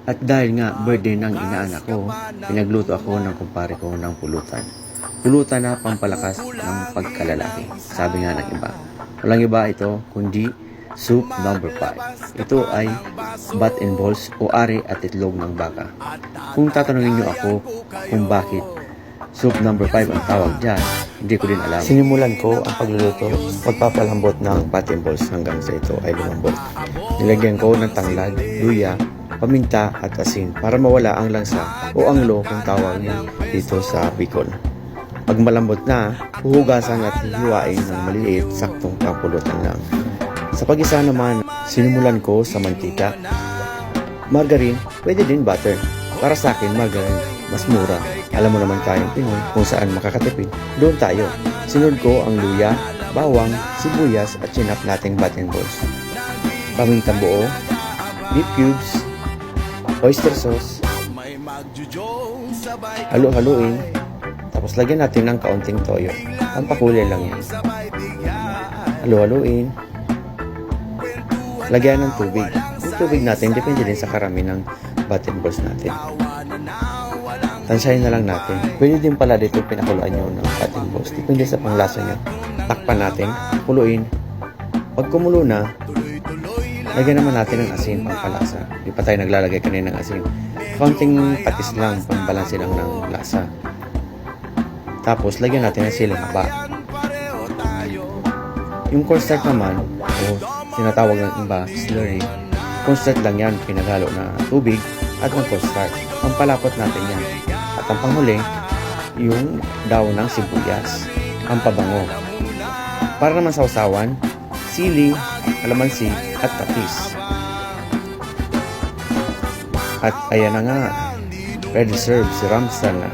At dahil nga birthday ng inaanak ko, pinagluto ako ng kumpare ko ng pulutan. Pulutan na pampalakas ng pagkalalaki. Sabi nga ng iba. Walang iba ito kundi soup number 5. Ito ay bat and balls o ari at itlog ng baka. Kung tatanungin niyo ako kung bakit soup number 5 ang tawag dyan, hindi ko din alam. Sinimulan ko ang pagluluto, pagpapalambot ng bat and balls hanggang sa ito ay lumambot. Nilagyan ko ng tanglad, luya, paminta at asin para mawala ang langsa o anglo kung tawag niya dito sa Bicol. Pag malambot na, huhugasan at hihiwain ng maliliit saktong papulutan lang. Sa pag-isa naman, sinimulan ko sa mantika. Margarine, pwede din butter. Para sa akin, margarine, mas mura. Alam mo naman tayong Pinoy kung saan makakatipid. Doon tayo. Sinunod ko ang luya, bawang, sibuyas at sinap nating bat and balls. Pamintang buo, beef cubes, oyster sauce, halu-haluin, tapos lagyan natin ng kaunting toyo. Pampakulay lang yan. Halu-haluin, lagyan ng tubig. Yung tubig natin, depende din sa karami ng bat and balls natin. Tansayin na lang natin. Pwede din pala dito pinakuluan nyo ng bat and balls. Depende sa panglasa nyo. Takpan natin, kuluin. Pag kumulo na, lagyan naman natin ng asin pangpalasa. Di pa tayo naglalagay kanina ng asin. Konting patis lang, pambalansin lang ng lasa. Tapos, lagyan natin ng siling haba. Yung cornstarch naman, o tinatawag ng iba, slurry, cornstarch lang yan, pinaghalo na tubig at ng cornstarch. Pampalapot natin yan. At ang panghuli, yung daon ng sibuyas, ang pabango. Para naman sa usawan, sili, kalamansi, at patis. At ayan na nga, ready serve si Ramstan na.